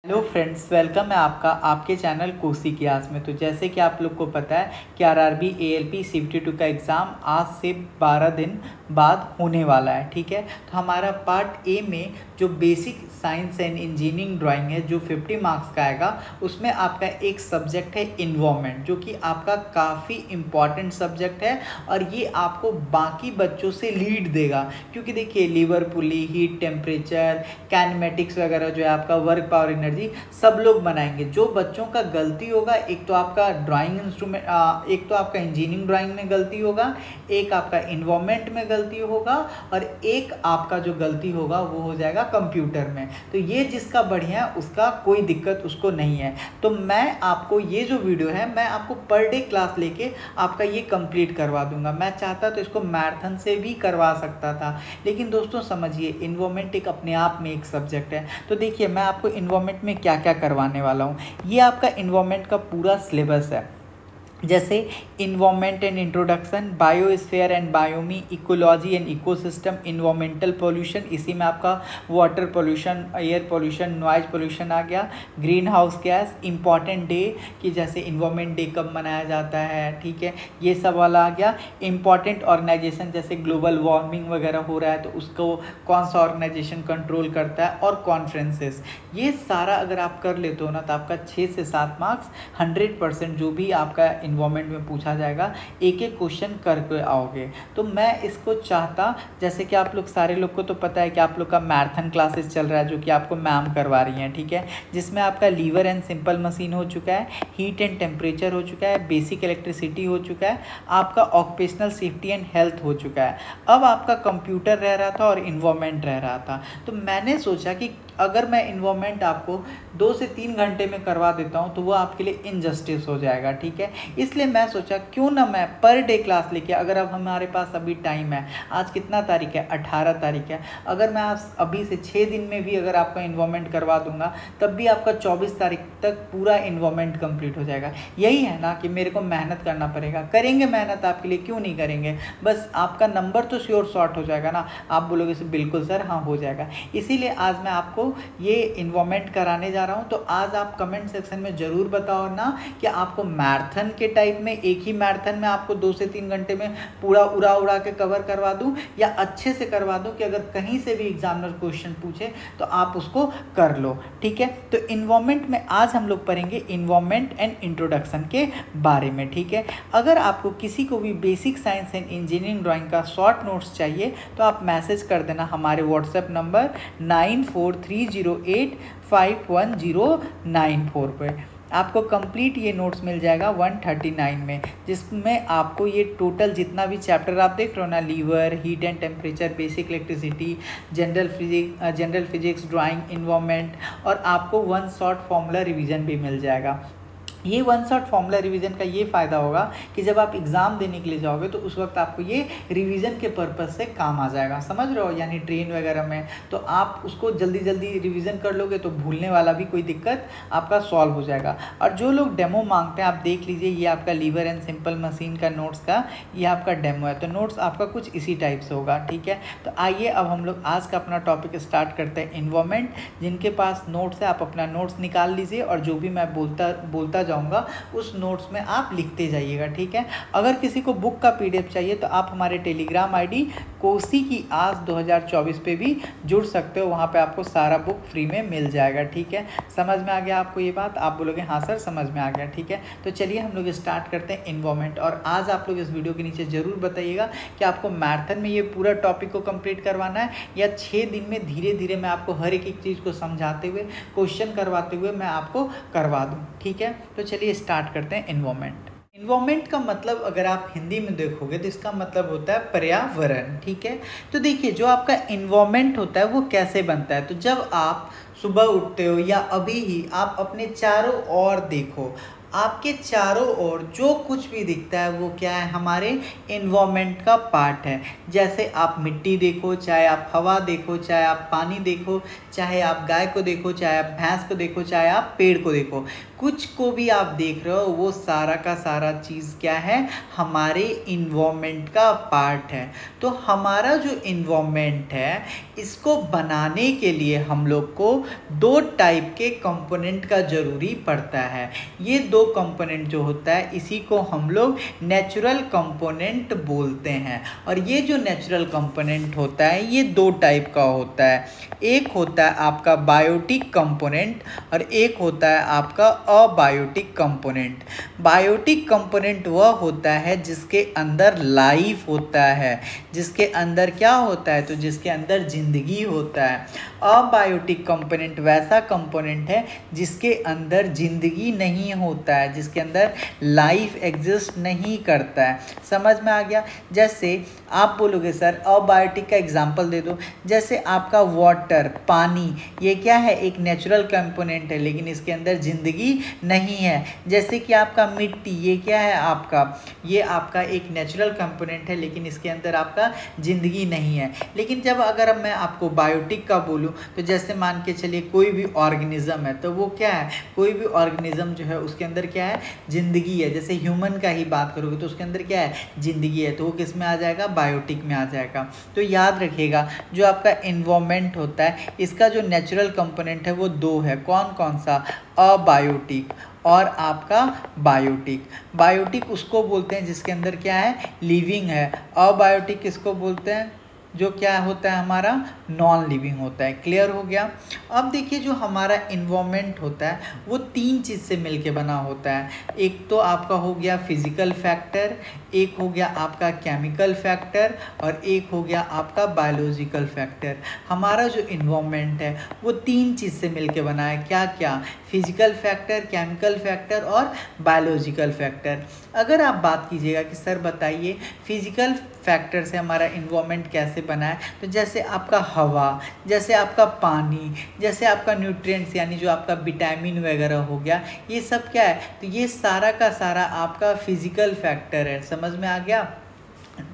Hello friends, welcome है आपका आपके चैनल कोसी की आस में। तो जैसे कि आप लोग को पता है कि आरआरबी एएलपी CBT2 का एग्ज़ाम आज से 12 दिन बाद होने वाला है। ठीक है, तो हमारा पार्ट ए में जो basic science and engineering drawing है जो 50 मार्क्स का आएगा, उसमें आपका एक सब्जेक्ट है इन्वायरमेंट, जो कि आपका काफ़ी इम्पॉर्टेंट सब्जेक्ट है और ये आपको बाकी बच्चों से लीड देगा। क्योंकि देखिए, लीवर पुली, हीट टेम्परेचर, कैनेमेटिक्स वगैरह जो है आपका वर्क पावर एनर्जी सब लोग बनाएंगे। जो बच्चों का गलती होगा, एक तो आपका ड्राइंग इंस्ट्रूमेंट, एक तो आपका इंजीनियरिंग ड्राइंग में गलती होगा, एक आपका इन्वायरमेंट में गलती होगा और एक आपका जो गलती होगा वो हो जाएगा कंप्यूटर में। तो ये जिसका बढ़िया है उसका कोई दिक्कत उसको नहीं है। तो मैं आपको ये जो वीडियो है मैं आपको पर डे क्लास लेके आपका ये कंप्लीट करवा दूंगा। मैं चाहता तो इसको मैराथन से भी करवा सकता था, लेकिन दोस्तों समझिए, इन्वायरमेंट एक अपने आप में एक सब्जेक्ट है। तो देखिए, मैं आपको इन्वायरमेंट में क्या क्या करवाने वाला हूँ। ये आपका इन्वायरमेंट का पूरा सिलेबस है, जैसे environment and introduction, biosphere and biome, ecology and ecosystem, environmental pollution, इसी में आपका water pollution, air pollution, noise pollution आ गया, green house gas, important day कि जैसे इन्वायरमेंट डे कब मनाया जाता है, ठीक है, ये सब वाला आ गया। इंपॉर्टेंट ऑर्गेनाइजेशन, जैसे ग्लोबल वार्मिंग वगैरह हो रहा है तो उसको कौन सा ऑर्गेनाइजेशन कंट्रोल करता है, और कॉन्फ्रेंसेस, ये सारा अगर आप कर लेते हो ना तो आपका 6 से 7 मार्क्स 100% जो भी आपका इन्वायरमेंट में पूछा जाएगा एक एक क्वेश्चन करके आओगे। तो मैं इसको चाहता, जैसे कि आप लोग सारे लोग को तो पता है कि आप लोग का मैराथन क्लासेस चल रहा है जो कि आपको मैम करवा रही हैं, ठीक है, जिसमें आपका लीवर एंड सिंपल मशीन हो चुका है, हीट एंड टेम्परेचर हो चुका है, बेसिक इलेक्ट्रिसिटी हो चुका है, आपका ऑक्यूपेशनल सेफ्टी एंड हेल्थ हो चुका है। अब आपका कंप्यूटर रह रहा था और इन्वायरमेंट रह रहा था। तो मैंने सोचा कि अगर मैं इन्वायरमेंट आपको 2 से 3 घंटे में करवा देता हूं तो वो आपके लिए इनजस्टिस हो जाएगा, ठीक है। इसलिए मैं सोचा क्यों ना मैं पर डे क्लास लेके, अगर अब हमारे पास अभी टाइम है, आज कितना तारीख है, 18 तारीख है, अगर मैं आज अभी से 6 दिन में भी अगर आपका इन्वायरमेंट करवा दूंगा तब भी आपका 24 तारीख तक पूरा इन्वायरमेंट कंप्लीट हो जाएगा। यही है ना कि मेरे को मेहनत करना पड़ेगा। करेंगे मेहनत आपके लिए, क्यों नहीं करेंगे, बस आपका नंबर तो श्योर शॉर्ट हो जाएगा ना। आप बोलोगे बिल्कुल सर, हाँ हो जाएगा। इसीलिए आज मैं आपको ये इन्वायरमेंट कराने जा रहा हूं। तो आज आप कमेंट सेक्शन में जरूर बताओ ना कि आपको मैराथन के टाइप में, एक ही मैराथन में आपको 2 से 3 घंटे में पूरा उड़ा के कवर करवा दूं, या अच्छे से करवा दूं कि अगर कहीं से भी एग्जामिनर क्वेश्चन पूछे तो आप उसको कर लो, ठीक है। तो इन्वायरमेंट में आज हम लोग पढ़ेंगे इन्वायरमेंट एंड इंट्रोडक्शन के बारे में, ठीक है। अगर आपको किसी को भी basic science and engineering drawing का शॉर्ट नोट्स चाहिए तो आप मैसेज कर देना हमारे व्हाट्सएप नंबर 9430851094 पे। आपको कंप्लीट ये नोट्स मिल जाएगा 139 में, जिसमें आपको ये टोटल जितना भी चैप्टर आप देख रहे हो ना, lever, heat and temperature, basic electricity, general physics, drawing, environment, और आपको 1 शॉर्ट फॉर्मूला रिवीजन भी मिल जाएगा। ये 1 शॉट फॉर्मूला रिवीजन का ये फ़ायदा होगा कि जब आप एग्ज़ाम देने के लिए जाओगे तो उस वक्त आपको ये रिवीजन के पर्पज़ से काम आ जाएगा, समझ रहे हो, यानी ट्रेन वगैरह में तो आप उसको जल्दी जल्दी रिवीजन कर लोगे तो भूलने वाला भी कोई दिक्कत आपका सॉल्व हो जाएगा। और जो लोग डेमो मांगते हैं, आप देख लीजिए, ये आपका लीवर एंड सिंपल मशीन का नोट्स का ये आपका डेमो है। तो नोट्स आपका कुछ इसी टाइप से होगा, ठीक है। तो आइए अब हम लोग आज का अपना टॉपिक स्टार्ट करते हैं, इन्वायरमेंट। जिनके पास नोट्स है आप अपना नोट्स निकाल लीजिए और जो भी मैं बोलता जाऊंगा उस नोट्स में आप लिखते जाइएगा, ठीक है। अगर किसी को बुक का PDF चाहिए तो आप हमारे टेलीग्राम ID कोसी की आस 2024 पे भी जुड़ सकते हो, वहाँ पे आपको सारा बुक फ्री में मिल जाएगा, ठीक है। समझ में आ गया आपको ये बात? आप बोलोगे हाँ सर समझ में आ गया, ठीक है। तो चलिए हम लोग स्टार्ट करते हैं इन्वायरमेंट। और आज आप लोग इस वीडियो के नीचे ज़रूर बताइएगा कि आपको मैराथन में ये पूरा टॉपिक को कंप्लीट करवाना है या 6 दिन में धीरे धीरे मैं आपको हर एक चीज़ को समझाते हुए, क्वेश्चन करवाते हुए मैं आपको करवा दूँ, ठीक है। तो चलिए स्टार्ट करते हैं इन्वायरमेंट। इन्वायरमेंट का मतलब अगर आप हिंदी में देखोगे तो इसका मतलब होता है पर्यावरण, ठीक है। तो देखिए, जो आपका इन्वायरमेंट होता है वो कैसे बनता है, तो जब आप सुबह उठते हो या अभी ही आप अपने चारों ओर देखो, आपके चारों ओर जो कुछ भी दिखता है वो क्या है, हमारे इन्वायरमेंट का पार्ट है। जैसे आप मिट्टी देखो, चाहे आप हवा देखो, चाहे आप पानी देखो, चाहे आप गाय को देखो, चाहे आप भैंस को देखो, चाहे आप पेड़ को देखो, कुछ को भी आप देख रहे हो, वो सारा का सारा चीज़ क्या है, हमारे इन्वायरमेंट का पार्ट है। तो हमारा जो इन्वायरमेंट है, इसको बनाने के लिए हम लोग को दो टाइप के कंपोनेंट का ज़रूरी पड़ता है। ये दो कंपोनेंट जो होता है, इसी को हम लोग नेचुरल कंपोनेंट बोलते हैं। और ये जो नेचुरल कंपोनेंट होता है, ये दो टाइप का होता है। एक होता है आपका बायोटिक कंपोनेंट और एक होता है आपका अबायोटिक कंपोनेंट। बायोटिक कंपोनेंट वह होता है जिसके अंदर लाइफ होता है, जिसके अंदर क्या होता है, तो जिसके अंदर जिंदगी होता है। अबायोटिक कंपोनेंट वैसा कंपोनेंट है जिसके अंदर जिंदगी नहीं होता है, जिसके अंदर लाइफ एग्जिस्ट नहीं करता है। समझ में आ गया? जैसे आप बोलोगे सर अबायोटिक का एग्जांपल दे दो। जैसे आपका वाटर, पानी, ये क्या है, एक नेचुरल कंपोनेंट है लेकिन इसके अंदर जिंदगी नहीं है। जैसे कि आपका मिट्टी, ये क्या है आपका, ये आपका एक नेचुरल कंपोनेंट है लेकिन इसके अंदर आपका जिंदगी नहीं है। लेकिन जब अगर मैं आपको बायोटिक का बोलूँ, तो जैसे मान के चलिए कोई भी ऑर्गेनिज्म है, तो वो क्या है, कोई भी ऑर्गेनिज्म जो है उसके अंदर क्या है, जिंदगी है। जैसे ह्यूमन का ही बात करोगे तो उसके अंदर क्या है, जिंदगी है, तो वो किस में आ जाएगा, बायोटिक में आ जाएगा। तो याद रखिएगा जो आपका इन्वायरमेंट होता है, इसका जो नेचुरल कंपोनेंट है वो दो है। कौन कौन सा, अबायोटिक और आपका बायोटिक। बायोटिक उसको बोलते हैं जिसके अंदर क्या है, लिविंग है। अबायोटिक किसको बोलते हैं, जो क्या होता है, हमारा नॉन लिविंग होता है। क्लियर हो गया? अब देखिए जो हमारा इन्वायरमेंट होता है वो तीन चीज़ से मिलके बना होता है। एक तो आपका हो गया फिजिकल फैक्टर, एक हो गया आपका केमिकल फैक्टर और एक हो गया आपका बायोलॉजिकल फैक्टर। हमारा जो इन्वायरमेंट है वो तीन चीज़ से मिलके बना है। क्या क्या, फिजिकल फैक्टर, केमिकल फैक्टर और बायोलॉजिकल फैक्टर। अगर आप बात कीजिएगा कि सर बताइए फिजिकल फैक्टर से हमारा इन्वायरमेंट कैसे बना है, तो जैसे आपका हवा, जैसे आपका पानी, जैसे आपका न्यूट्रिएंट्स यानी जो आपका विटामिन वगैरह हो गया, ये सब क्या है, तो ये सारा का सारा आपका फिजिकल फैक्टर है। समझ में आ गया?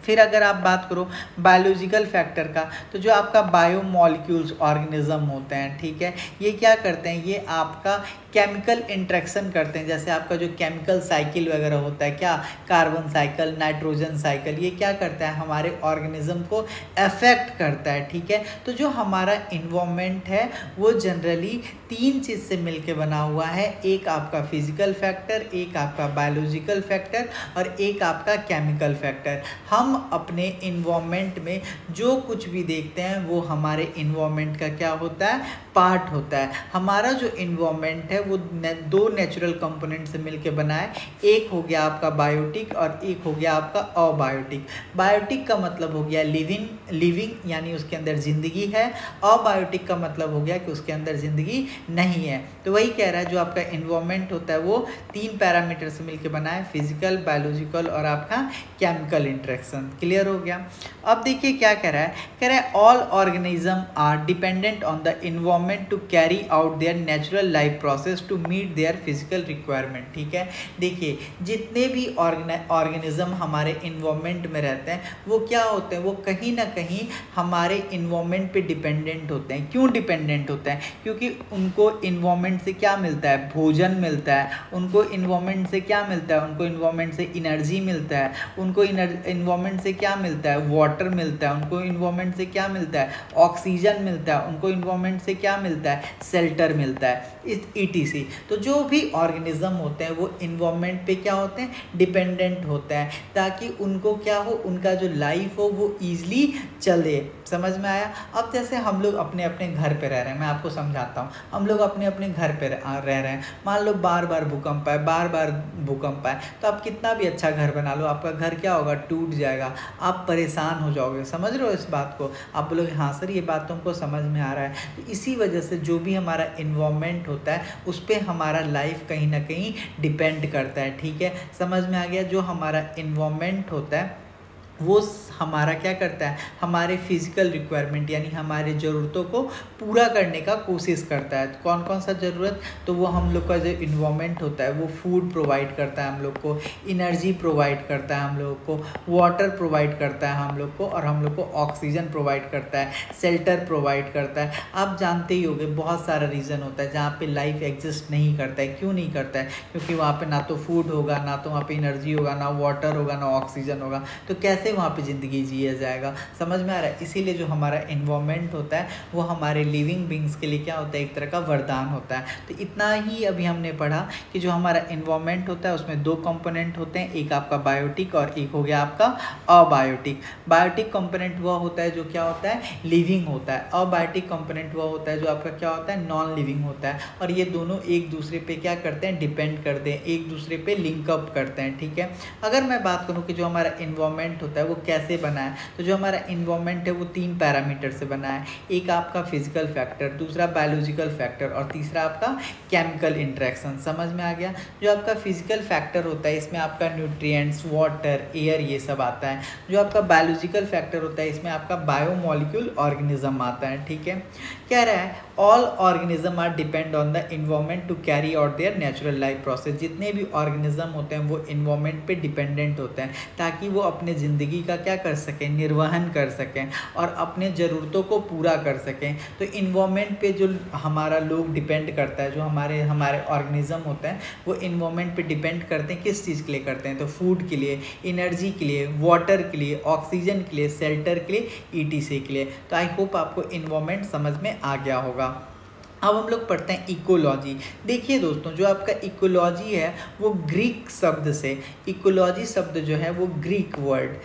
फिर अगर आप बात करो बायोलॉजिकल फैक्टर का, तो जो आपका बायोमॉलिक्यूल्स ऑर्गेनिज्म होते हैं, ठीक है, ये क्या करते हैं, ये आपका केमिकल इंट्रैक्शन करते हैं। जैसे आपका जो केमिकल साइकिल वगैरह होता है, क्या, कार्बन साइकिल, नाइट्रोजन साइकिल, ये क्या करता है, हमारे ऑर्गेनिज्म को अफेक्ट करता है। ठीक है, तो जो हमारा इन्वायरमेंट है वो जनरली तीन चीज़ से मिलके बना हुआ है। एक आपका फिजिकल फैक्टर, एक आपका बायोलॉजिकल फैक्टर और एक आपका केमिकल फैक्टर। हम अपने इन्वायरमेंट में जो कुछ भी देखते हैं वो हमारे इन्वायरमेंट का क्या होता है, पार्ट होता है। हमारा जो इन्वायरमेंट है वो दो नेचुरल कंपोनेंट से मिलके बना है। एक हो गया आपका बायोटिक और एक हो गया आपका अबायोटिक। बायोटिक का मतलब हो गया लिविंग यानी उसके अंदर ज़िंदगी है। अबायोटिक का मतलब हो गया कि उसके अंदर ज़िंदगी नहीं है। तो वही कह रहा है जो आपका इन्वायरमेंट होता है वो तीन पैरामीटर से मिलके बना है, फिजिकल, बायोलॉजिकल और आपका केमिकल इंटरेक्शन। क्लियर हो गया? अब देखिए क्या कह रहा है, कह रहा है all organism are dependent on the environment to carry out their natural life process to meet their physical requirement. ठीक है, देखिए जितने भी ऑर्गेनिज्म हमारे इन्वायरमेंट में रहते हैं वो क्या होते हैं, वो कहीं ना कहीं हमारे इन्वायरमेंट पे डिपेंडेंट होते हैं। क्यों डिपेंडेंट होते हैं? क्योंकि उनको इन्वायरमेंट से क्या मिलता है, भोजन मिलता है। उनको इन्वायरमेंट से क्या मिलता है, उनको इन्वायरमेंट से एनर्जी मिलता है। उनको इन्वायरमेंट से क्या मिलता है, वाटर मिलता है। उनको इन्वायरमेंट से क्या मिलता है, ऑक्सीजन मिलता है। उनको इन्वायरमेंट से क्या मिलता है, शेल्टर मिलता है, ETC। तो जो भी ऑर्गेनिज्म होते हैं वो इन्वायरमेंट पे क्या होते हैं, डिपेंडेंट होते हैं, ताकि उनको क्या हो, उनका जो लाइफ हो वो ईजिली चले। समझ में आया? अब जैसे हम लोग अपने अपने घर पे रह रहे हैं, मैं आपको समझाता हूँ। हम लोग अपने अपने घर पे रह रहे हैं, मान लो बार बार भूकंप आए, बार बार भूकंप आए, तो आप कितना भी अच्छा घर बना लो, आपका घर क्या होगा, टूट जाएगा, आप परेशान हो जाओगे। समझ रहे हो इस बात को? आप बोलोगे हाँ सर ये बात तुमको समझ में आ रहा है। तो इसी वजह से जो भी हमारा इन्वायरमेंट होता है उस पर हमारा लाइफ कहीं ना कहीं डिपेंड करता है। ठीक है, समझ में आ गया? जो हमारा इन्वायरमेंट होता है वो हमारा क्या करता है, हमारे फिजिकल रिक्वायरमेंट यानी हमारे ज़रूरतों को पूरा करने का कोशिश करता है। कौन कौन सा ज़रूरत, तो वो हम लोग का जो इन्वायरमेंट होता है वो फूड प्रोवाइड करता है हम लोग को, एनर्जी प्रोवाइड करता है हम लोग को, वाटर प्रोवाइड करता है हम लोग को, और हम लोग को ऑक्सीजन प्रोवाइड करता है, शेल्टर प्रोवाइड करता है। आप जानते ही होंगे बहुत सारा रीज़न होता है जहाँ पे लाइफ एग्जिस्ट नहीं करता है। क्यों नहीं करता है? क्योंकि वहाँ पे ना तो फूड होगा, ना तो वहाँ पे एनर्जी होगा, ना वाटर होगा, ना ऑक्सीजन होगा, तो कैसे वहाँ पे ज़िंदगी जिया जाएगा? समझ में आ रहा है? इसीलिए जो हमारा एनवायरनमेंट होता है वो हमारे लिविंग बींग्स के लिए क्या होता है, एक तरह का वरदान होता है। तो इतना ही अभी हमने पढ़ा कि जो हमारा एनवायरनमेंट होता है उसमें दो कंपोनेंट होते हैं, एक आपका बायोटिक और एक हो गया आपका अबायोटिक। बायोटिक कंपोनेंट वह होता है जो क्या होता है, लिविंग होता है। अबायोटिक कंपोनेंट वह होता है जो आपका क्या होता है, नॉन लिविंग होता है। और ये दोनों एक दूसरे पे क्या करते हैं, डिपेंड करते हैं, एक दूसरे पे लिंकअप करते हैं। ठीक है, अगर मैं बात करूँ कि जो हमारा एनवायरनमेंट होता है वो कैसे बना है, तो जो हमारा एनवायरनमेंट है वो 3 पैरामीटर से बना है। एक आपका फिजिकल फैक्टर, दूसरा बायोलॉजिकल फैक्टर और तीसरा आपका केमिकल इंटरेक्शन। समझ में आ गया? जो आपका फिजिकल फैक्टर होता है इसमें आपका न्यूट्रिएंट्स, वाटर, एयर ये सब आता है। जो आपका बायोलॉजिकल फैक्टर होता है इसमें आपका बायोमोलिक्यूल ऑर्गेनिज्म आता है। ठीक है, कह रहा है all organism are depend on the environment to carry out their natural life process. जितने भी ऑर्गेनिज्म होते हैं वो इन्वायरमेंट पे डिपेंडेंट होते हैं ताकि वो अपने ज़िंदगी का क्या कर सकें, निर्वहन कर सकें और अपने ज़रूरतों को पूरा कर सकें। तो इन्वायरमेंट पे जो हमारा लोग डिपेंड करता है, जो हमारे ऑर्गेनिज्म होते हैं वो इन्वायरमेंट पे डिपेंड करते हैं। किस चीज़ के लिए करते हैं, तो फूड के लिए, एनर्जी के लिए, वाटर के लिए, ऑक्सीजन के लिए, शेल्टर के लिए, ईटीसी के लिए। तो आई होप आपको इन्वायरमेंट समझ में आ गया होगा। अब हम लोग पढ़ते हैं इकोलॉजी। देखिए दोस्तों, जो आपका इकोलॉजी है वो ग्रीक शब्द से, इकोलॉजी शब्द जो है वो ग्रीक वर्ड,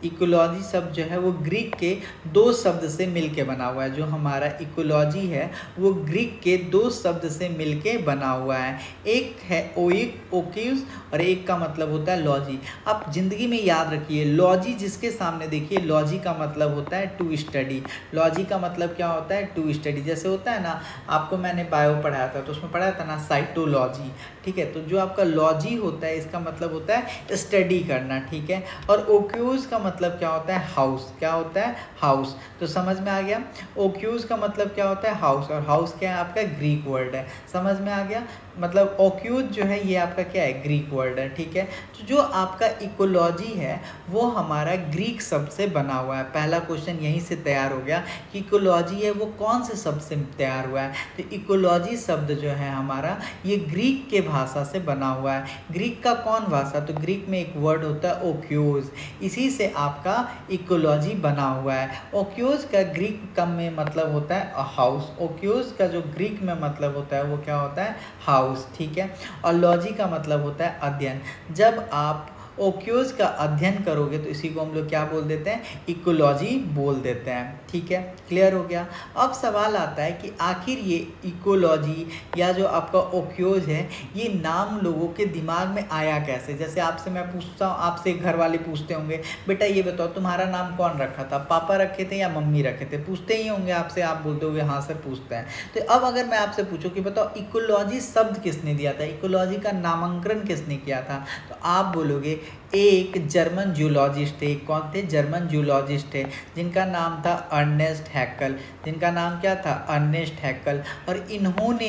इकोलॉजी शब्द जो है वो ग्रीक के 2 शब्द से मिलके बना हुआ है। जो हमारा इकोलॉजी है वो ग्रीक के 2 शब्द से मिलके बना हुआ है। एक है ओइक, ओक्यूज, और एक का मतलब होता है लॉजी। आप ज़िंदगी में याद रखिए, लॉजी जिसके सामने देखिए, लॉजी का मतलब होता है टू स्टडी। लॉजी का मतलब क्या होता है, टू स्टडी। जैसे होता है ना, आपको मैंने बायो पढ़ाया था तो उसमें पढ़ाया था ना साइटोलॉजी। ठीक है, तो जो आपका लॉजी होता है इसका मतलब होता है स्टडी करना। ठीक है, और ओक्यूज का मतलब क्या होता है, हाउस। क्या होता है, हाउस। तो समझ में आ गया, ओक्यूज का मतलब क्या होता है, हाउस, और हाउस क्या है आपका, ग्रीक वर्ड है। समझ में आ गया, मतलब ओक्यूज जो है ये आपका क्या है, ग्रीक वर्ड है। ठीक है, तो जो आपका इकोलॉजी है वो हमारा ग्रीक शब्द से बना हुआ है। पहला क्वेश्चन यहीं से तैयार हो गया कि इकोलॉजी है वो कौन से शब्द से तैयार हुआ है। तो इकोलॉजी शब्द जो है हमारा ये ग्रीक के भाषा से बना हुआ है। ग्रीक का कौन भाषा, तो ग्रीक में एक वर्ड होता है ओक्यूज, इसी से आपका इकोलॉजी बना हुआ है। ओक्यूज का ग्रीक का में मतलब होता है हाउस। ओक्यूज का जो ग्रीक में मतलब होता है वो क्या होता है, हाउस। ठीक है, और लॉजी का मतलब होता है अध्ययन। जब आप ओक्यूज का अध्ययन करोगे तो इसी को हम लोग क्या बोल देते हैं, इकोलॉजी बोल देते हैं। ठीक है, क्लियर हो गया। अब सवाल आता है कि आखिर ये इकोलॉजी या जो आपका ओक्यूज है ये नाम लोगों के दिमाग में आया कैसे। जैसे आपसे मैं पूछता हूँ, आपसे घर वाले पूछते होंगे, बेटा ये बताओ तुम्हारा नाम कौन रखा था, पापा रखे थे या मम्मी रखे थे, पूछते ही होंगे आपसे, आप बोलते होंगे हाँ सर पूछते हैं। तो अब अगर मैं आपसे पूछूं कि बताओ इकोलॉजी शब्द किसने दिया था, इकोलॉजी का नामकरण किसने किया था, तो आप बोलोगे एक जर्मन जूलॉजिस्ट थे। कौन थे, जर्मन जूलॉजिस्ट थे जिनका नाम था अर्नेस्ट हैक्कल। जिनका नाम क्या था, अर्नेस्ट हैक्कल। और इन्होंने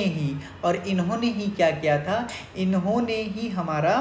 ही क्या किया था, इन्होंने ही हमारा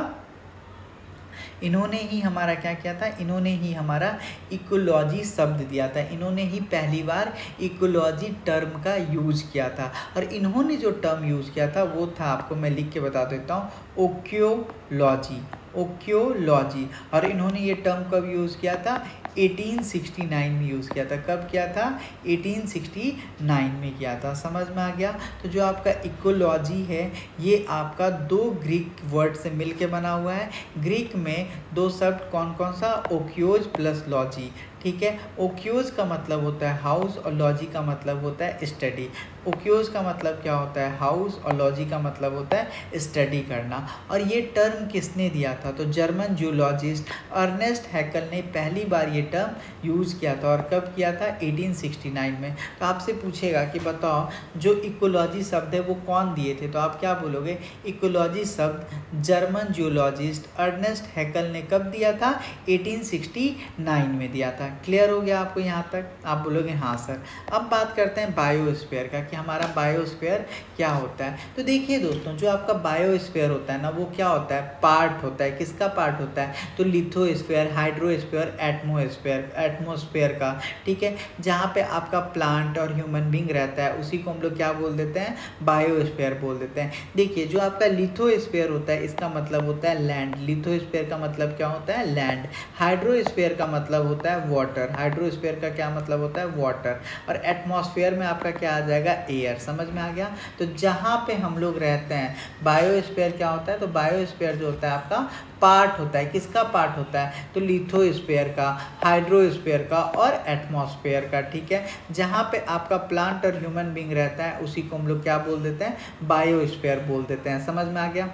क्या किया था, इन्होंने ही हमारा इकोलॉजी शब्द दिया था। इन्होंने ही पहली बार इकोलॉजी टर्म का यूज किया था। और इन्होंने जो टर्म यूज किया था वो था, आपको मैं लिख के बता देता हूँ, ओक्योलॉजी। ओक्योलॉजी। और इन्होंने ये टर्म कब यूज़ किया था, 1869 में यूज़ किया था। कब किया था, 1869 में किया था। समझ में आ गया। तो जो आपका इकोलॉजी है ये आपका 2 ग्रीक वर्ड से मिलके बना हुआ है। ग्रीक में 2 शब्द कौन कौन सा, ओक्योज प्लस लॉजी। ठीक है, ओक्योज का मतलब होता है हाउस और लॉजी का मतलब होता है स्टडी। ओक्योस का मतलब क्या होता है, हाउस, और लॉजी का मतलब होता है स्टडी करना। और ये टर्म किसने दिया था, तो जर्मन जूलॉजिस्ट अर्नेस्ट हैकल ने पहली बार ये टर्म यूज़ किया था। और कब किया था, 1869 में। तो आपसे पूछेगा कि बताओ जो इकोलॉजी शब्द है वो कौन दिए थे, तो आप क्या बोलोगे, इकोलॉजी शब्द जर्मन जूलॉजिस्ट अर्नेस्ट हैकल ने कब दिया था, 1869 में दिया था। क्लियर हो गया आपको यहाँ तक, आप बोलोगे हाँ सर। अब बात करते हैं बायोस्फीयर का कि हमारा बायोस्फीयर क्या होता है। तो देखिए दोस्तों, जो आपका बायोस्फीयर होता है ना, वो क्या होता है, पार्ट होता है। किसका पार्ट होता है, तो लिथोस्फीयर, हाइड्रोस्फीयर, एटमोस्फीयर का, ठीक है। जहाँ पे आपका प्लांट और ह्यूमन बींग रहता है उसी को हम लोग क्या बोल देते हैं, बायोस्फीयर बोल देते हैं। देखिए जो आपका लिथोस्फीयर होता है इसका मतलब होता है लैंड, लिथोस्फीयर का मतलब क्या होता है, लैंड। हाइड्रोस्फीयर का मतलब होता है वाटर, हाइड्रोस्फीयर का क्या मतलब होता है, वाटर। और एटमॉस्फेयर में आपका क्या आ जाएगा, एयर। समझ में आ गया। तो जहाँ पे हम लोग रहते हैं, बायोस्फीयर क्या होता है, तो बायोस्फीयर जो होता है आपका पार्ट होता है। किसका पार्ट होता है, तो लिथोस्फीयर का, हाइड्रोस्फीयर का और एटमॉस्फेयर का, ठीक है। जहाँ पे आपका प्लांट और ह्यूमन बींग रहता है उसी को हम लोग क्या बोल देते हैं, बायोस्फीयर बोल देते हैं। समझ में आ गया।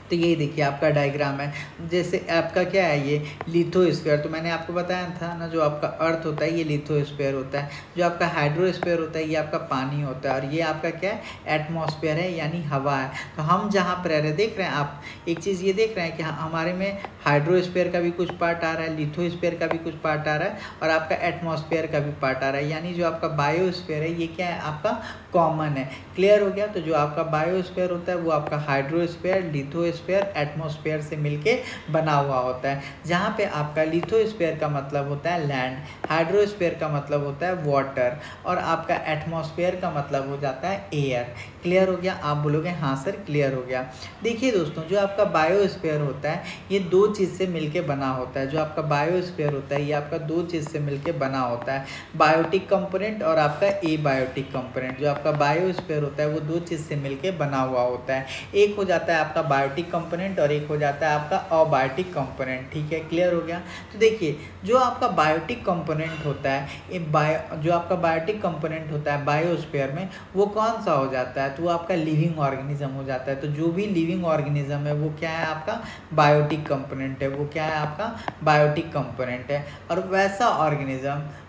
तो ये देखिए आपका डायग्राम है, जैसे आपका क्या है, ये लिथोस्फीयर। तो मैंने आपको बताया था ना, जो आपका अर्थ होता है ये लिथोस्फीयर होता है। जो आपका हाइड्रोस्फीयर होता है ये आपका पानी होता है। और ये आपका क्या है, एटमॉस्फेयर है, यानी हवा है। तो हम जहाँ पर रह रहे, देख रहे हैं आप, एक चीज़ ये देख रहे हैं कि हमारे में हाइड्रोस्फीयर का भी कुछ पार्ट आ रहा है, लिथोस्फीयर का भी कुछ पार्ट आ रहा है, और आपका एटमॉस्फेयर का भी पार्ट आ रहा है। यानी जो आपका बायोस्फीयर है ये क्या है, आपका कॉमन है। क्लियर हो गया। तो जो आपका बायोस्फीयर होता है वो आपका हाइड्रोस्फीयर, लिथोस्फीयर, एटमॉस्फेयर से मिलके बना हुआ होता है। जहाँ पे आपका लिथोस्फीयर का मतलब होता है लैंड, हाइड्रोस्फीयर का मतलब होता है वाटर, और आपका एटमॉस्फेयर का मतलब हो जाता है एयर। क्लियर हो गया। आप बोलोगे हाँ सर क्लियर हो गया। देखिए दोस्तों, जो आपका बायोस्फीयर होता है ये दो चीज़ से मिलके बना होता है। जो आपका बायोस्फीयर होता है ये आपका दो चीज़ से मिलके बना होता है, बायोटिक कंपोनेंट और आपका एबायोटिक कंपोनेंट। जो आपका बायोस्फीयर होता है वो दो चीज़ से मिलके बना हुआ होता है। एक हो जाता है आपका बायोटिक कंपोनेंट और एक हो जाता है आपका अबायोटिक कंपोनेंट, ठीक है। क्लियर हो गया। तो देखिए जो आपका बायोटिक कंपोनेंट होता है, जो आपका बायोटिक कंपोनेंट होता है बायोस्फीयर में, वो कौन सा हो जाता है, तो वो आपका लिविंग ऑर्गेनिज्म हो जाता है। तो जो भी लिविंग ऑर्गेनिज्म है वो क्या है, आपका बायोटिक कंपोनेंट है, वो क्या है, आपका बायोटिक कंपोनेंट है। और वैसा ऑर्गेनिज्म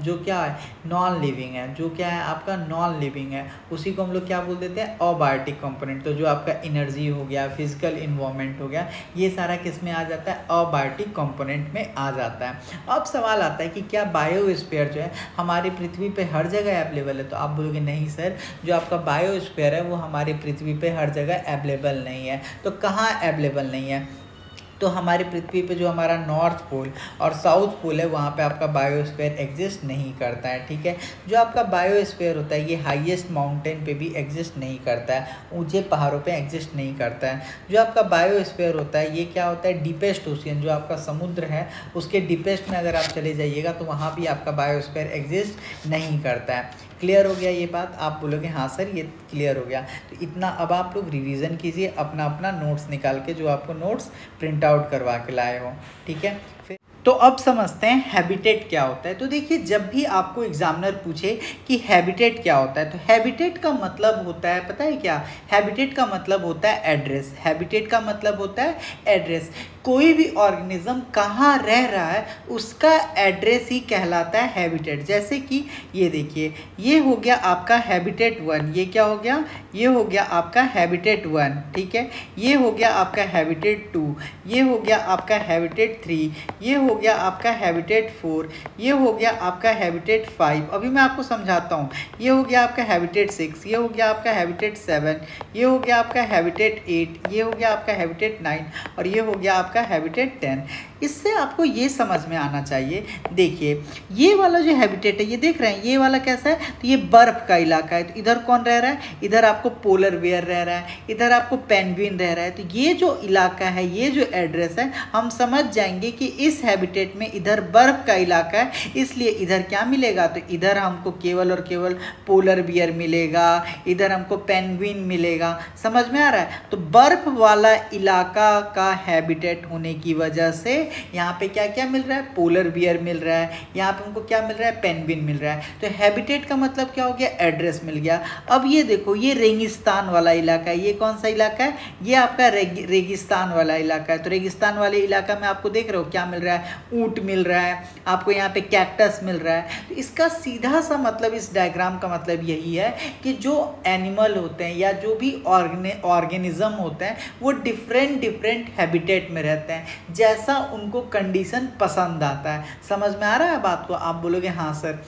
जो क्या है, नॉन लिविंग है, जो क्या है आपका नॉन लिविंग है, उसी को हम लोग क्या बोल देते हैं, अबायोटिक कंपोनेंट। तो जो आपका एनर्जी हो गया, फिजिकल इन्वायरमेंट हो गया, ये सारा किस में आ जाता है, अबायोटिक कंपोनेंट में आ जाता है। अब सवाल आता है कि क्या बायोस्फीयर जो है हमारी पृथ्वी पे हर जगह अवेलेबल है, तो आप बोलोगे नहीं सर, जो आपका बायोस्फीयर है वो हमारी पृथ्वी पे हर जगह अवेलेबल नहीं है। तो कहाँ अवेलेबल नहीं है, तो हमारी पृथ्वी पे जो हमारा नॉर्थ पोल और साउथ पोल है वहाँ पे आपका बायोस्फीयर एग्जिस्ट नहीं करता है, ठीक है। जो आपका बायोस्फीयर होता है ये हाईएस्ट माउंटेन पे भी एग्जिस्ट नहीं करता है, ऊंचे पहाड़ों पे एग्जिस्ट नहीं करता है। जो आपका बायोस्फीयर होता है ये क्या होता है, डीपेस्ट ओशियन, जो आपका समुद्र है उसके डीपेस्ट में अगर आप चले जाइएगा तो वहाँ भी आपका बायोस्फीयर एग्जिस्ट नहीं करता है। क्लियर हो गया ये बात, आप बोलोगे हाँ सर ये क्लियर हो गया। तो इतना अब आप लोग रिवीजन कीजिए, अपना अपना नोट्स निकाल के, जो आपको नोट्स प्रिंट आउट करवा के लाए हो, ठीक है। फिर तो अब समझते हैं हैबिटेट क्या होता है। तो देखिए जब भी आपको एग्जामिनर पूछे कि हैबिटेट क्या होता है, तो हैबिटेट का मतलब होता है, पता है क्या, हैबिटेट का मतलब होता है एड्रेस। हैबिटेट का मतलब होता है एड्रेस। कोई भी ऑर्गेनिज्म कहाँ रह रहा है उसका एड्रेस ही कहलाता है हैबिटेट। जैसे कि ये देखिए, ये हो गया आपका हैबिटेट 1, ये क्या हो गया, ये हो गया आपका हैबिटेट 1, ठीक है। ये हो गया आपका हैबिटेट 2, ये हो गया आपका हैबिटेट 3, ये हो गया आपका हैबिटेट 4, ये हो गया आपका हैबिटेट 5। अभी मैं आपको समझाता हूँ। ये हो गया आपका हैबिटेट 6, ये हो गया आपका हैबिटेट 7, ये हो गया आपका हैबिटेट 8, ये हो गया आपका हैबिटेट 9 और ये हो गया आपका हैबिटेट 10। इससे आपको ये समझ में आना चाहिए, देखिए ये वाला जो हैबिटेट है ये देख रहे हैं, ये वाला कैसा है, तो ये बर्फ का इलाका है। तो इधर कौन रह रहा है, इधर आपको पोलर बेयर रह रहा है, इधर आपको पेंगुइन रह रहा है। तो ये जो इलाका है, ये जो एड्रेस है, हम समझ जाएंगे कि इस हैबिटेट में इधर बर्फ का इलाका है, इसलिए इधर क्या मिलेगा, तो इधर हमको केवल और केवल पोलर बियर मिलेगा, इधर हमको पेंगुइन मिलेगा। समझ में आ रहा है। तो बर्फ वाला इलाका का हैबिटेट होने की वजह से यहाँ पे क्या क्या मिल रहा है, पोलर बियर मिल रहा है, यहाँ पे हमको क्या मिल रहा है, पेंगुइन मिल रहा है। तो हैबिटेट का मतलब क्या हो गया, एड्रेस मिल गया। अब ये देखो ये रेगिस्तान वाला इलाका है, ये कौन सा इलाका है, ये आपका रेगिस्तान वाला इलाका है। तो रेगिस्तान वाले इलाका में आपको देख रहे हो क्या मिल रहा है, ऊंट मिल रहा है, आपको यहाँ पे कैक्टस मिल रहा है। तो इसका सीधा सा मतलब, इस डायग्राम का मतलब यही है कि जो एनिमल होते हैं या जो भी ऑर्गेनिज्म होते हैं वो डिफरेंट हैबिटेट में रहते हैं, जैसा उनको कंडीशन पसंद आता है। समझ में आ रहा है बात को? आप बोलोगे हाँ सर।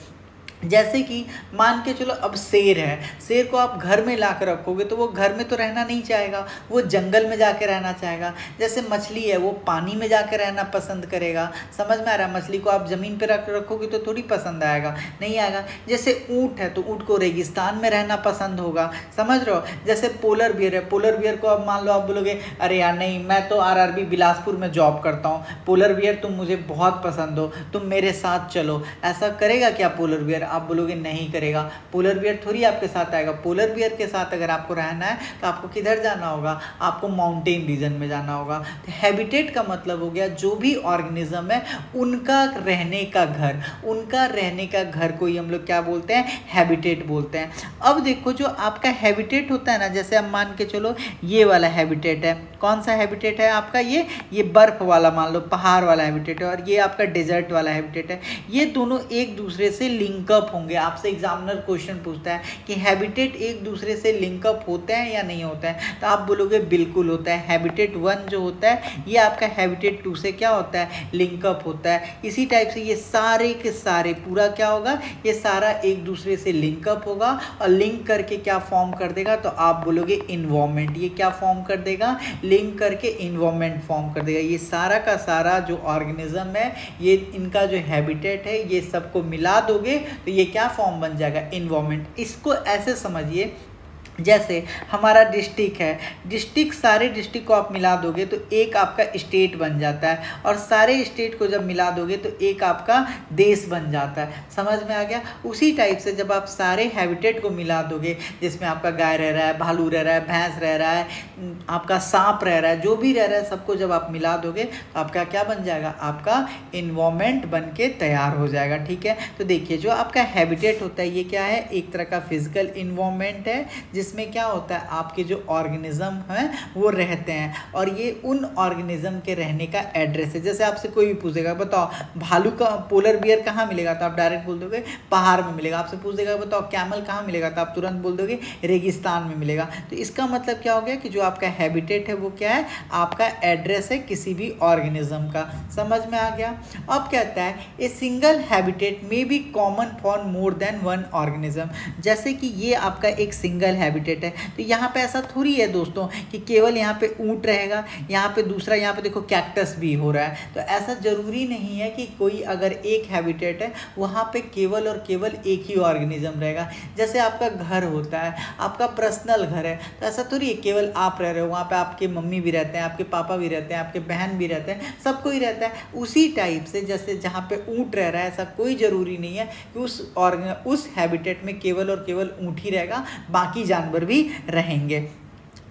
जैसे कि मान के चलो अब शेर है, शेर को आप घर में ला कर रखोगे तो वो घर में तो रहना नहीं चाहेगा, वो जंगल में जाके रहना चाहेगा। जैसे मछली है, वो पानी में जाके रहना पसंद करेगा। समझ में आ रहा है? मछली को आप ज़मीन पे रखोगे तो थोड़ी पसंद आएगा, नहीं आएगा। जैसे ऊँट है तो ऊँट को रेगिस्तान में रहना पसंद होगा। समझ रहे हो? जैसे पोलर बियर है, पोलर बियर को अब मान लो आप बोलोगे अरे यार नहीं, मैं तो RRB बिलासपुर में जॉब करता हूँ, पोलर बियर तुम मुझे बहुत पसंद हो, तुम मेरे साथ चलो। ऐसा करेगा क्या पोलर बियर? आप बोलोगे नहीं करेगा, पोलर बियर थोड़ी आपके साथ आएगा। पोलर बियर के साथ अगर आपको रहना है तो आपको किधर जाना होगा, आपको माउंटेन रीजन में जाना होगा। तो हैबिटेट का मतलब हो गया जो भी ऑर्गेनिज्म है उनका रहने का घर, उनका रहने का घर को ही हम लोग क्या बोलते हैं, हैबिटेट बोलते हैं। अब देखो जो आपका हैबिटेट होता है ना, जैसे अब मान के चलो ये वाला हैबिटेट है, कौन सा हैबिटेट है आपका, ये बर्फ वाला मान लो, पहाड़ वाला हैबिटेट है, और ये आपका डेजर्ट वाला हैबिटेट है। ये दोनों एक दूसरे से लिंकअप होंगे। आपसे एग्जामिनर क्वेश्चन पूछता है कि हैबिटेट एक दूसरे से लिंकअप होते हैं या नहीं होते हैं, तो आप बोलोगे बिल्कुल होता है। हैबिटेट 1 जो होता है ये आपका हैबिटेट 2 से क्या होता है, लिंकअप होता है। इसी टाइप से ये सारे के सारे पूरा क्या होगा, ये सारा एक दूसरे से लिंकअप होगा और लिंक करके क्या फॉर्म कर देगा, तो आप बोलोगे इन्वायरमेंट। ये क्या फॉर्म कर देगा, लिंक करके इन्वायरमेंट फॉर्म कर देगा। ये सारा का सारा जो ऑर्गेनिज्म है, ये इनका जो हैबिटेट है, ये सबको मिला दोगे तो ये क्या फॉर्म बन जाएगा, इन्वायरमेंट। इसको ऐसे समझिए जैसे हमारा डिस्ट्रिक्ट है, डिस्ट्रिक्ट सारे डिस्ट्रिक्ट को आप मिला दोगे तो एक आपका स्टेट बन जाता है, और सारे स्टेट को जब मिला दोगे तो एक आपका देश बन जाता है। समझ में आ गया? उसी टाइप से जब आप सारे हैबिटेट को मिला दोगे, जिसमें आपका गाय रह रहा है, भालू रह रहा है, भैंस रह रहा है, आपका सांप रह रहा है, जो भी रह रहा है सबको जब आप मिला दोगे तो आपका क्या बन जाएगा, आपका इन्वायरमेंट बन के तैयार हो जाएगा। ठीक है, तो देखिए जो आपका हैबिटेट होता है ये क्या है, एक तरह का फिजिकल इन्वायरमेंट है जिसमें क्या होता है, आपके जो ऑर्गेनिज्म हैं वो रहते हैं, और ये उन ऑर्गेनिज्म के रहने का एड्रेस है। जैसे आपसे कोई भी पूछेगा बताओ भालू का, पोलर बियर कहाँ मिलेगा, तो आप डायरेक्ट बोल दोगे पहाड़ में मिलेगा। आपसे पूछ देगा बताओ कैमल कहाँ मिलेगा, तो आप तुरंत बोल दोगे रेगिस्तान में मिलेगा। तो इसका मतलब क्या हो गया कि जो आपका हैबिटेट है वो क्या है, आपका एड्रेस है किसी भी ऑर्गेनिज्म का। समझ में आ गया? अब कहता है ए सिंगल हैबिटेट में be common for more than one organism. जैसे कि ये आपका एक सिंगल हैबिटेट है, तो यहाँ पे ऐसा थोड़ी है दोस्तों कि केवल यहाँ पे ऊंट रहेगा, यहाँ पे दूसरा, यहाँ पे देखो कैक्टस भी हो रहा है। तो ऐसा जरूरी नहीं है कि कोई अगर एक हैबिटेट है वहाँ पे केवल और केवल एक ही ऑर्गेनिज्म रहेगा। जैसे आपका घर होता है, आपका पर्सनल घर है, तो ऐसा थोड़ी है केवल आप रह रहे हो, वहाँ पे आपके मम्मी भी रहते हैं, आपके पापा भी रहते हैं, आपके बहन भी रहते हैं, सबको ही रहता है। उसी टाइप से जैसे जहाँ पे ऊँट रह रहा है, ऐसा कोई ज़रूरी नहीं है कि उस हैबिटेट में केवल और केवल ऊँट ही रहेगा, बाकी जानवर भी रहेंगे।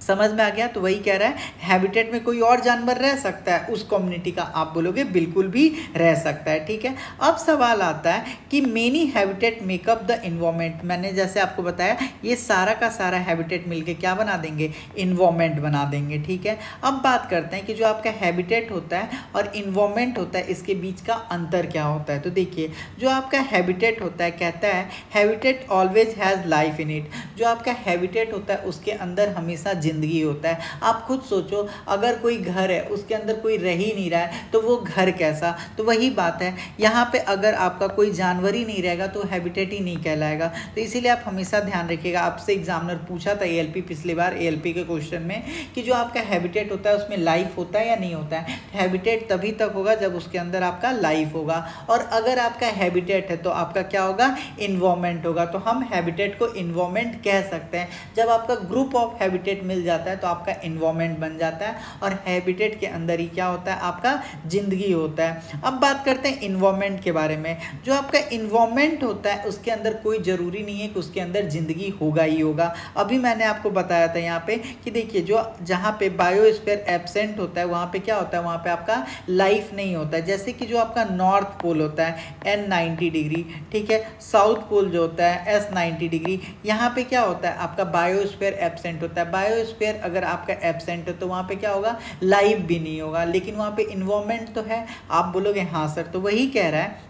समझ में आ गया? तो वही कह रहा है हैबिटेट में कोई और जानवर रह सकता है उस कम्युनिटी का, आप बोलोगे बिल्कुल भी रह सकता है। ठीक है, अब सवाल आता है कि many habitat makeup the environment. मैंने जैसे आपको बताया ये सारा का सारा हैबिटेट मिलके क्या बना देंगे, इन्वायरमेंट बना देंगे। ठीक है, अब बात करते हैं कि जो आपका हैबिटेट होता है और इन्वायरमेंट होता है इसके बीच का अंतर क्या होता है। तो देखिए जो आपका हैबिटेट होता है, कहता है habitat always has life in it. जो आपका हैबिटेट होता है उसके अंदर हमेशा जिंदगी होता है। आप खुद सोचो अगर कोई घर है उसके अंदर कोई रह ही नहीं रहा है तो वो घर कैसा। तो वही बात है यहाँ पे, अगर आपका कोई जानवर ही नहीं रहेगा तो हैबिटेट ही नहीं कहलाएगा। तो इसीलिए आप हमेशा ध्यान रखिएगा। आपसे एग्जामिनर पूछा था ALP पिछली बार, ALP के क्वेश्चन में, कि जो आपका हैबिटेट होता है उसमें लाइफ होता है या नहीं होता है। हैबिटेट तभी तक होगा जब उसके अंदर आपका लाइफ होगा, और अगर आपका हैबिटेट है तो आपका क्या होगा, इन्वायरमेंट होगा। तो हम हैबिटेट को इन्वायरमेंट कह सकते हैं। जब आपका ग्रुप ऑफ हैबिटेट मिल मिल जाता है तो आपका इन्वायरमेंट बन जाता है, और हैबिटेट के अंदर ही क्या होता है, आपका ज़िंदगी होता है। अब बात करते हैं इन्वायरमेंट के बारे में। जो आपका इन्वायरमेंट होता है उसके अंदर कोई ज़रूरी नहीं है कि उसके अंदर ज़िंदगी होगा ही होगा। अभी मैंने आपको बताया था यहाँ पे कि देखिए जो जहाँ पे बायोस्फीयर एब्सेंट होता है वहाँ पे क्या होता है, वहाँ पे आपका लाइफ नहीं होता है। जैसे कि जो आपका नॉर्थ पोल होता है N90 डिग्री, ठीक है, साउथ पोल जो होता है S90 डिग्री, यहाँ पे क्या होता है, आपका बायोस्फीयर एब्सेंट होता है। बायोस्फीयर अगर आपका एब्सेंट है तो वहाँ पे क्या होगा, लाइफ भी नहीं होगा, लेकिन वहाँ पे इन्वायरमेंट तो है। आप बोलोगे हाँ सर, तो वही कह रहा है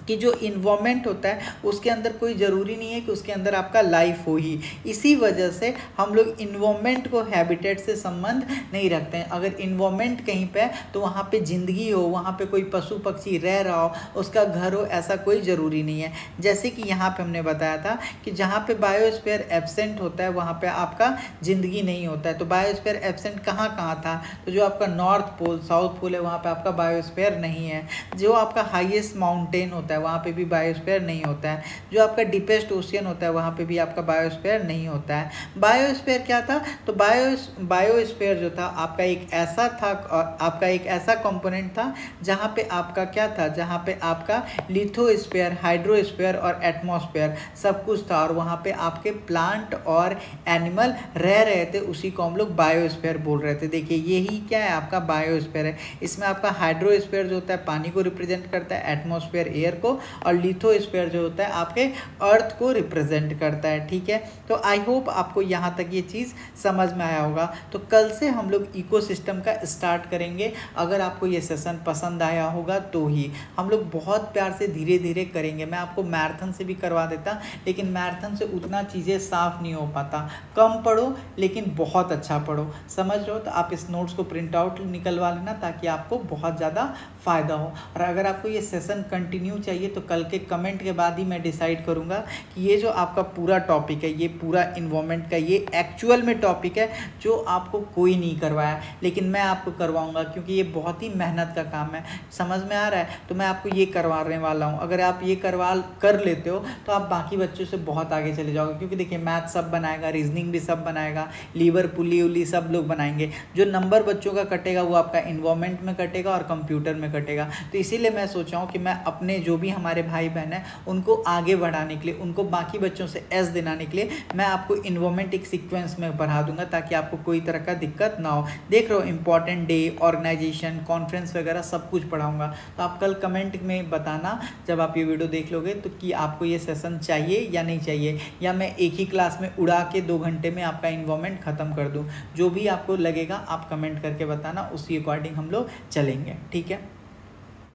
कि जो इन्वायरमेंट होता है उसके अंदर कोई ज़रूरी नहीं है कि उसके अंदर आपका लाइफ हो ही। इसी वजह से हम लोग इन्वायरमेंट को हैबिटेट से संबंध नहीं रखते हैं। अगर इन्वायरमेंट कहीं पे तो वहाँ पे ज़िंदगी हो, वहाँ पे कोई पशु पक्षी रह रहा हो, उसका घर हो, ऐसा कोई ज़रूरी नहीं है। जैसे कि यहाँ पे हमने बताया था कि जहाँ पे बायोस्फीयर एब्सेंट होता है वहाँ पे आपका ज़िंदगी नहीं होता है। तो बायोस्फीयर एब्सेंट कहाँ कहाँ था, तो जो आपका नॉर्थ पोल साउथ पोल है वहाँ पे आपका बायोस्फीयर नहीं है। जो आपका हाईएस्ट माउंटेन होता है वहाँ पे भी बायोस्फीयर नहीं होता है। जो आपका डीपेस्ट ओशियन होता है वहाँ पे भी आपका बायोस्फीयर नहीं होता है। बायोस्फीयर क्या था, तो बायोस्फीयर जो था आपका एक ऐसा था, आपका एक ऐसा कंपोनेंट था जहाँ पे आपका क्या था, जहाँ पे आपका लिथोस्फीयर, हाइड्रोस्फीयर और एटमॉस्फेयर सब कुछ था, और वहाँ पे आपके प्लांट और एनिमल रह रहे थे, उसी को हम लोग बायोस्फीयर बोल रहे थे। देखिए यही क्या है, आपका बायोस्फीयर है। इसमें आपका हाइड्रोस्फीयर जो होता है पानी को रिप्रेजेंट करता है, एटमॉस्फेयर एयर को, और लिथोस्फीयर जो होता है आपके अर्थ को रिप्रेजेंट करता है। ठीक है, तो आई होप आपको यहाँ तक ये चीज़ समझ में आया होगा। तो कल से हम लोग इकोसिस्टम का स्टार्ट करेंगे। अगर आपको ये सेशन पसंद आया होगा तो ही हम लोग बहुत प्यार से धीरे धीरे करेंगे। मैं आपको मैराथन से भी करवा देता, लेकिन मैराथन से उतना चीज़ें साफ नहीं हो पाता। कम पढ़ो लेकिन बहुत अच्छा पढ़ो, समझ रहे हो। तो आप इस नोट्स को प्रिंट आउट निकलवा लेना ताकि आपको बहुत ज़्यादा फ़ायदा हो। और अगर आपको ये सेशन कंटिन्यू चाहिए तो कल के कमेंट के बाद ही मैं डिसाइड करूँगा कि ये जो आपका पूरा टॉपिक है, ये पूरा इन्वायरमेंट का, ये एक्चुअल में टॉपिक है जो आपको कोई नहीं करवाया, लेकिन मैं आपको करवाऊँगा क्योंकि ये बहुत ही मेहनत का काम है। समझ में आ रहा है, तो मैं आपको ये करवाने वाला हूँ। अगर आप ये कर लेते हो तो आप बाकी बच्चों से बहुत आगे चले जाओगे, क्योंकि देखिए मैथ सब बनाएगा, रीजनिंग भी सब बनाएगा, लीवर पुली उली सब लोग बनाएंगे। जो नंबर बच्चों का कटेगा वो आपका इन्वायरमेंट में कटेगा और कंप्यूटर में कटेगा। तो इसीलिए मैं सोचा हूँ कि मैं अपने जो भी हमारे भाई बहन हैं उनको आगे बढ़ाने के लिए, उनको बाकी बच्चों से एस दिलाने के लिए मैं आपको इन्वायरमेंट एक सीक्वेंस में पढ़ा दूंगा ताकि आपको कोई तरह का दिक्कत ना हो। देख रहे हो, इंपॉर्टेंट डे, ऑर्गेनाइजेशन, कॉन्फ्रेंस वगैरह सब कुछ पढ़ाऊंगा। तो आप कल कमेंट में बताना जब आप ये वीडियो देख लोगे तो कि आपको ये सेशन चाहिए या नहीं चाहिए, या मैं एक ही क्लास में उड़ा के 2 घंटे में आपका इन्वायरमेंट ख़त्म कर दूँ। जो भी आपको लगेगा आप कमेंट करके बताना, उसी अकॉर्डिंग हम लोग चलेंगे। ठीक है।